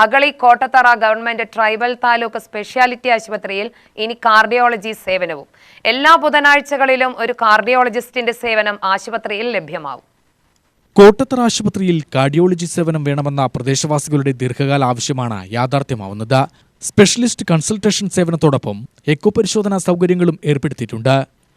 Agali Kottathara government tribal taluk speciality ആശുപത്രിയിൽ ഇനി cardiology സേവനവും. എല്ലാ ബുധനാഴ്ചകളിലും ഒരു കാർഡിയോളജിസ്റ്റിന്റെ സേവനം ആശുപത്രിയിൽ ലഭ്യമാവും. കോട്ടത്തറ ആശുപത്രിയിൽ കാർഡിയോളജി സേവനം വേണമെന്ന പ്രദേശവാസികളുടെ ദീർഘകാല ആവശ്യമാണ് യാഥാർത്ഥ്യമാവുന്നത്. സ്പെഷ്യലിസ്റ്റ് കൺസൾട്ടേഷൻ സേവനത്തോടൊപ്പം എക്കോ പരിശോധനാ സൗകര്യങ്ങളും ഏർപ്പെടുത്തിയിട്ടുണ്ട്.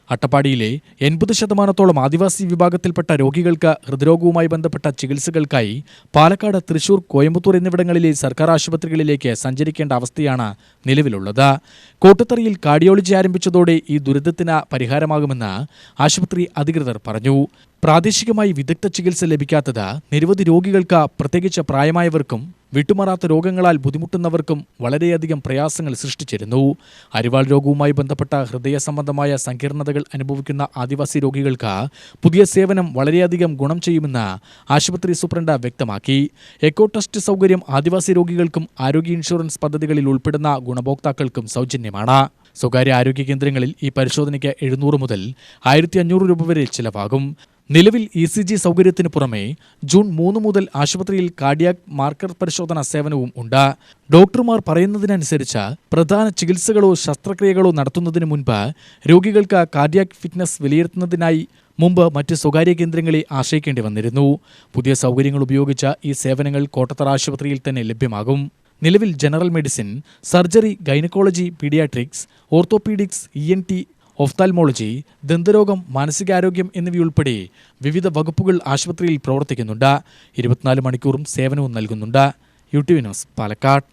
അട്ടപ്പാടിയിലെ 80% ആദിവാസി വിഭാഗത്തിൽപ്പെട്ട രോഗികൾക്ക് ഹൃദ്രോഗവുമായി ബന്ധപ്പെട്ട ചികിത്സകൾക്കായി പാലക്കാട്, തൃശൂർ, കോയമ്പത്തൂർ എന്നിവിടങ്ങളിലെ സർക്കാർ ആശുപത്രികളിലേക്ക് സഞ്ചരിക്കേണ്ട അവസ്ഥയാണ് നിലവിലുള്ളത്. കോട്ടത്തറയിൽ കാർഡിയോളജി ആരംഭിച്ചതോടെ ഈ ദുരിതത്തിന് പരിഹാരമാകുമെന്ന് ആശുപത്രി അധികൃതർ പറഞ്ഞു. പ്രാദേശികമായി വിദഗ്ധ ചികിത്സ ലഭിക്കാത്തത് നിരവധി രോഗികൾക്ക്, പ്രത്യേകിച്ച് പ്രായമായവർക്കും വിട്ടുമാറാത്ത രോഗങ്ങളാൽ ബുദ്ധിമുട്ടുന്നവർക്കും വളരെയധികം പ്രയാസങ്ങൾ സൃഷ്ടിച്ചിരുന്നു. അരിവാൾ രോഗവുമായി ബന്ധപ്പെട്ട ഹൃദയ സംബന്ധമായ സങ്കീർണതകൾ അനുഭവിക്കുന്ന ആദിവാസി രോഗികൾക്ക് പുതിയ സേവനം വളരെയധികം ഗുണം ചെയ്യുമെന്ന് ആശുപത്രി സൂപ്രണ്ട് വ്യക്തമാക്കി. എക്കോ ടെസ്റ്റ് സൗകര്യം ആദിവാസി രോഗികൾക്കും ആരോഗ്യ ഇൻഷുറൻസ് പദ്ധതികളിൽ ഉൾപ്പെടുന്ന ഗുണഭോക്താക്കൾക്കും സൗജന്യമാണ്. സ്വകാര്യ ആരോഗ്യ കേന്ദ്രങ്ങളിൽ ഈ പരിശോധനയ്ക്ക് 700 മുതൽ 1500 രൂപ വരെ ചിലവാകും. നിലവിൽ ECG സൗകര്യത്തിന് പുറമെ ജൂൺ 3 മുതൽ ആശുപത്രിയിൽ കാർഡിയാക് മാർക്കർ പരിശോധനാ സേവനവും ഉണ്ട്. ഡോക്ടർമാർ പറയുന്നതിനനുസരിച്ച് പ്രധാന ചികിത്സകളോ ശസ്ത്രക്രിയകളോ നടത്തുന്നതിന് മുൻപ് രോഗികൾക്ക് കാർഡിയാക് ഫിറ്റ്നസ് വിലയിരുത്തുന്നതിനായി മുമ്പ് മറ്റ് സ്വകാര്യ കേന്ദ്രങ്ങളെ ആശ്രയിക്കേണ്ടി വന്നിരുന്നു. പുതിയ സൗകര്യങ്ങൾ ഉപയോഗിച്ച് ഈ സേവനങ്ങൾ കോട്ടത്തറ ആശുപത്രിയിൽ തന്നെ ലഭ്യമാകും. നിലവിൽ general medicine, surgery, gynaecology, paediatrics, orthopaedics, ENT, ophthalmology, ദന്തരോഗം, മാനസികാരോഗ്യം എന്നിവയുൾപ്പെടെ വിവിധ വകുപ്പുകൾ ആശുപത്രിയിൽ പ്രവർത്തിക്കുന്നുണ്ട്. 24 മണിക്കൂറും സേവനവും നൽകുന്നുണ്ട്. UTV news, Palakkad.